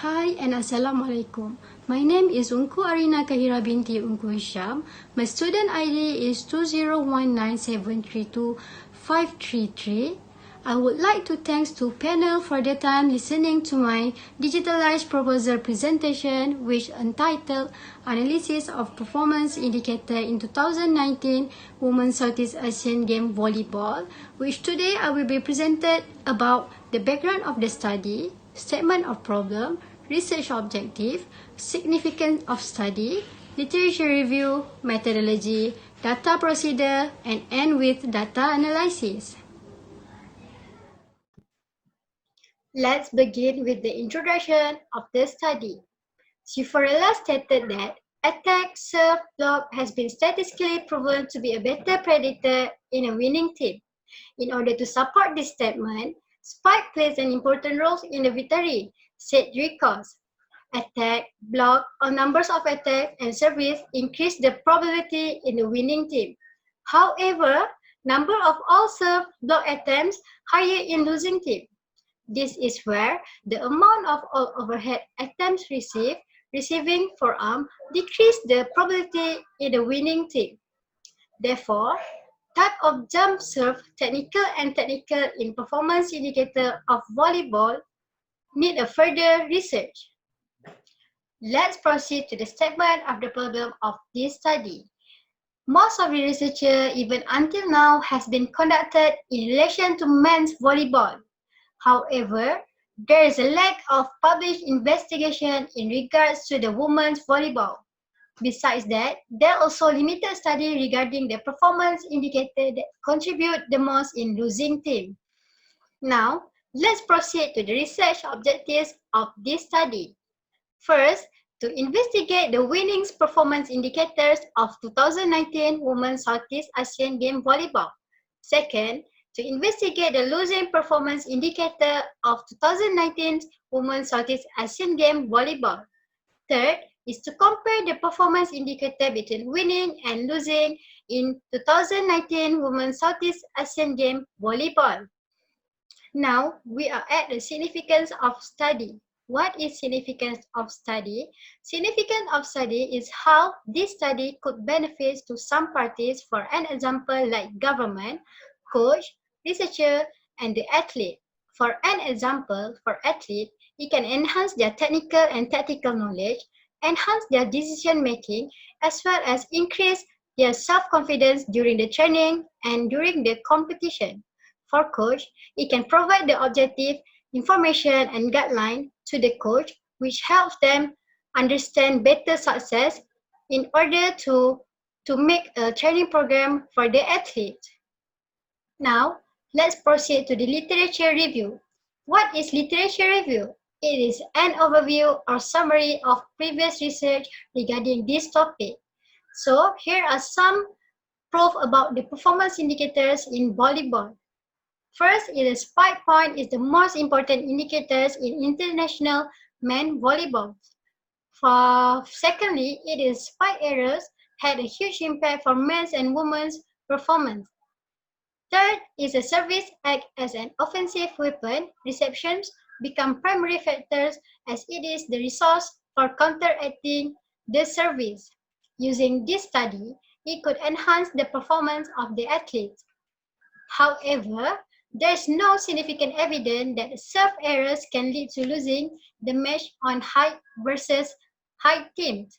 Hi and Assalamualaikum. My name is Unku Arina Kahira binti Unku Hisham. My student ID is 2019732533. I would like to thanks to panel for their time listening to my digitalized proposal presentation which entitled Analysis of Performance Indicator in 2019 Women's Southeast Asian Game Volleyball, which today I will be presented about the background of the study, statement of problem, research objective, significance of study, literature review, methodology, data procedure, and end with data analysis. Let's begin with the introduction of the study. Ciforella stated that attack, serve, block has been statistically proven to be a better predictor in a winning team. In order to support this statement, spike plays an important role in the victory, said Ricos. Attack, block, or numbers of attacks and service increase the probability in the winning team. However, number of all serve, block attempts higher in losing team. This is where the amount of all overhead attempts receiving forearm decrease the probability in the winning team. Therefore, type of jump serve, technical and technical in performance indicator of volleyball need a further research. Let's proceed to the statement of the problem of this study. Most of the research, even until now, has been conducted in relation to men's volleyball. However, there is a lack of published investigation in regards to the women's volleyball. Besides that, there are also limited studies regarding the performance indicator that contribute the most in losing team. Now, let's proceed to the research objectives of this study. First, to investigate the winnings performance indicators of 2019 Women's Southeast Asian Game Volleyball. Second, to investigate the losing performance indicator of 2019 Women's Southeast Asian Game Volleyball. Third is to compare the performance indicator between winning and losing in 2019 Women's Southeast Asian Game Volleyball. Now, we are at the significance of study. What is significance of study? Significance of study is how this study could benefit to some parties, for an example like government, coach, researcher, and the athlete. For an example, for athlete, it can enhance their technical and tactical knowledge, enhance their decision making, as well as increase their self-confidence during the training and during the competition. For coach, it can provide the objective information and guideline to the coach, which helps them understand better success in order to make a training program for the athlete. Now, let's proceed to the literature review. What is literature review? It is an overview or summary of previous research regarding this topic. So, here are some proof about the performance indicators in volleyball. First, the spike point is the most important indicators in international men volleyball. Secondly, it is spike errors had a huge impact for men's and women's performance. Third is a service act as an offensive weapon. Receptions become primary factors as it is the resource for counteracting the service. Using this study, it could enhance the performance of the athletes. However, there is no significant evidence that serve errors can lead to losing the match on height versus height teams.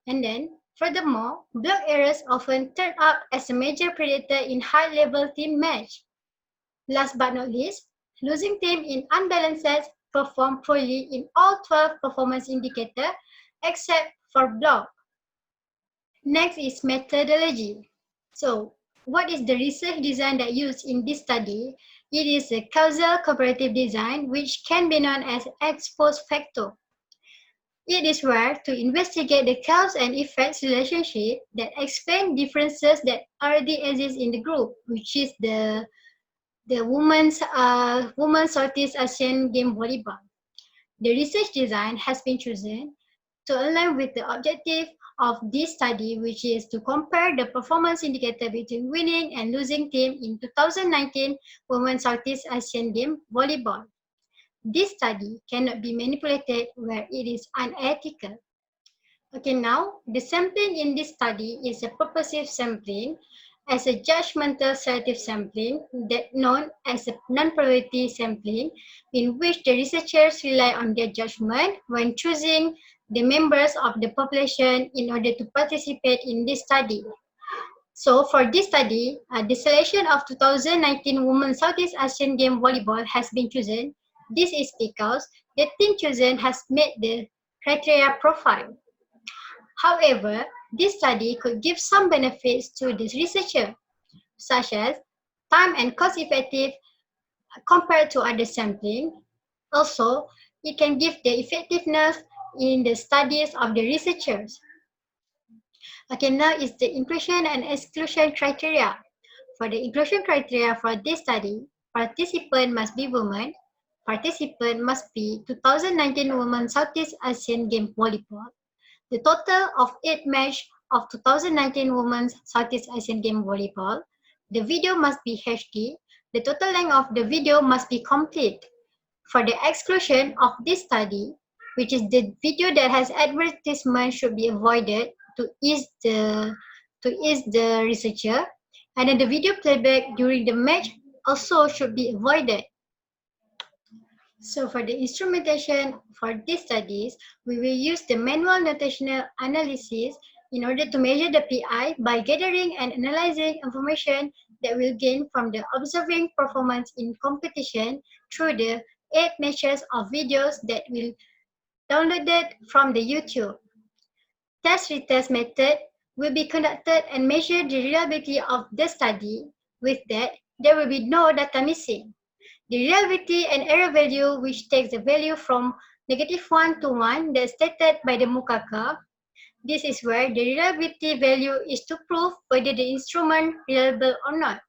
And then, furthermore, block errors often turn up as a major predictor in high-level team match. Last but not least, losing team in unbalanced sets perform poorly in all 12 performance indicators except for block. Next is methodology. So, what is the research design that used in this study? It is a causal comparative design which can be known as ex post facto. It is where to investigate the cause and effects relationship that explain differences that already exist in the group, which is the women's Southeast Asian Game Volleyball. The research design has been chosen to align with the objective of this study, which is to compare the performance indicator between winning and losing team in 2019 Women's Southeast Asian Game Volleyball. this study cannot be manipulated where it is unethical. Okay, now the sampling in this study is a purposive sampling as a judgmental selective sampling that known as a non-probability sampling, in which the researchers rely on their judgment when choosing the members of the population in order to participate in this study. So for this study, the selection of 2019 Women's Southeast Asian Game Volleyball has been chosen. This is because the team chosen has met the criteria profile. However, this study could give some benefits to this researcher, such as time and cost effective compared to other sampling. Also, it can give the effectiveness in the studies of the researchers. Okay, now is the inclusion and exclusion criteria. For the inclusion criteria for this study, participant must be women, participant must be 2019 Women Southeast Asian Game Volleyball. The total of 8 matches of 2019 Women's Southeast Asian Game Volleyball. The video must be HD. The total length of the video must be complete. For the exclusion of this study, which is the video that has advertisement, should be avoided to ease the researcher, and then the video playback during the match also should be avoided. So for the instrumentation for these studies, we will use the manual notational analysis in order to measure the PI by gathering and analyzing information that we'll gain from the observing performance in competition through the 8 matches of videos that will downloaded from the YouTube. Test-retest method will be conducted and measure the reliability of the study. With that, there will be no data missing. The reliability and error value, which takes the value from -1 to 1 that's stated by the Mukaka. This is where the reliability value is to prove whether the instrument reliable or not.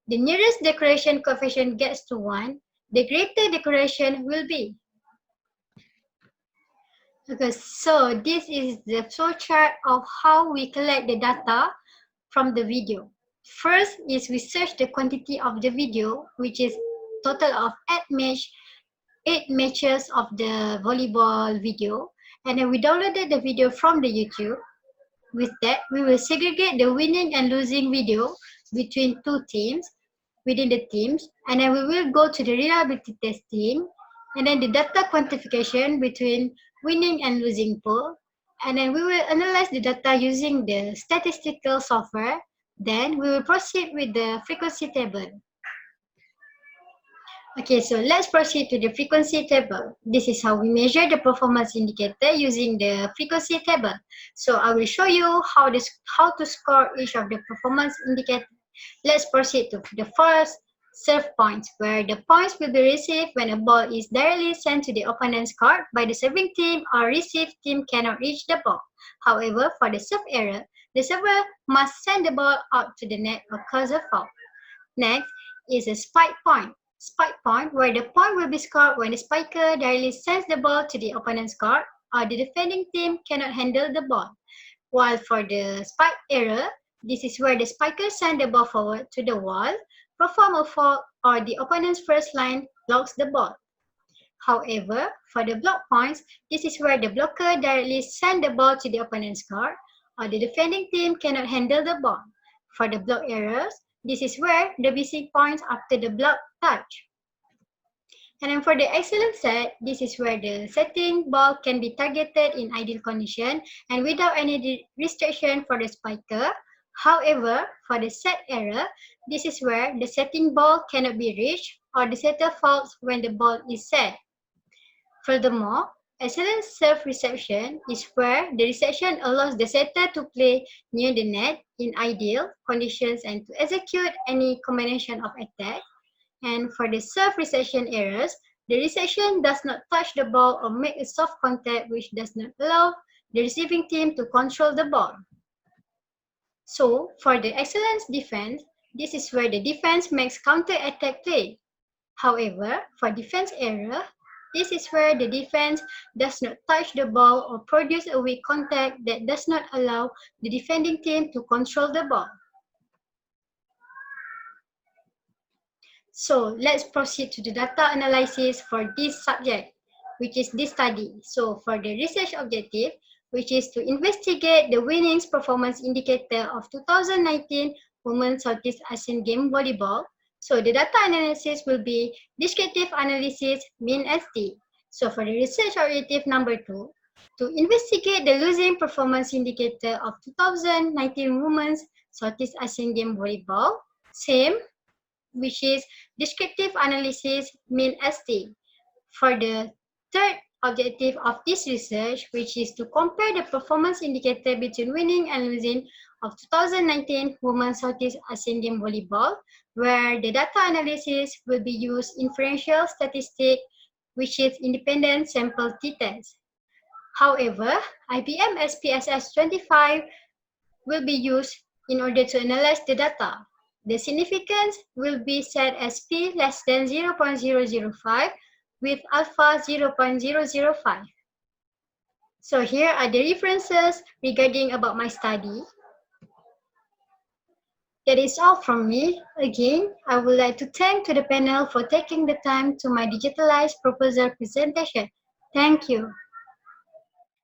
The nearest decoration coefficient gets to 1, the greater decoration will be. Okay, so this is the flowchart of how we collect the data from the video. First is we search the quantity of the video, which is total of 8 matches of the volleyball video, and then we downloaded the video from the YouTube. With that, we will segregate the winning and losing video between two teams, within the teams, and then we will go to the reliability testing, and then the data quantification between winning and losing pool, and then we will analyze the data using the statistical software. Then we will proceed with the frequency table. Okay, so let's proceed to the frequency table. This is how we measure the performance indicator using the frequency table. So I will show you how to score each of the performance indicator. Let's proceed to the first serve points, where the points will be received when a ball is directly sent to the opponent's court by the serving team or receive team cannot reach the ball. However, for the serve error, the server must send the ball out to the net or cause a foul. Next is a spike point. Spike point, where the point will be scored when the spiker directly sends the ball to the opponent's court or the defending team cannot handle the ball. While for the spike error, this is where the spiker sends the ball forward to the wall, perform a foul, or the opponent's first line blocks the ball. However, for the block points, this is where the blocker directly sends the ball to the opponent's court or the defending team cannot handle the ball. For the block errors, this is where the missing points after the block touch. And then for the excellent set, this is where the setting ball can be targeted in ideal condition and without any restriction for the spiker. However, for the set error, this is where the setting ball cannot be reached or the setter faults when the ball is set. Furthermore, excellent serve reception is where the reception allows the setter to play near the net in ideal conditions and to execute any combination of attack. And for the serve reception errors, the reception does not touch the ball or make a soft contact, which does not allow the receiving team to control the ball. So, for the excellence defense, this is where the defense makes counter-attack play. However, for defense error, this is where the defense does not touch the ball or produce a weak contact that does not allow the defending team to control the ball. So let's proceed to the data analysis for this subject, which is this study. So for the research objective, which is to investigate the winnings performance indicator of 2019 Women's Southeast Asian Game Volleyball. So the data analysis will be descriptive analysis, mean ST. So for the research objective number 2, to investigate the losing performance indicator of 2019 Women's Southeast Asian Game Volleyball, same, which is descriptive analysis, mean ST. For the third objective of this research, which is to compare the performance indicator between winning and losing of 2019 Women's Southeast Asian Game Volleyball, where the data analysis will be used inferential statistic, which is independent sample t-test. However, IBM SPSS 25 will be used in order to analyze the data. The significance will be set as p less than 0.005 with alpha 0.005. So here are the references regarding about my study. That is all from me. Again, I would like to thank to the panel for taking the time to my digitalized proposal presentation. Thank you.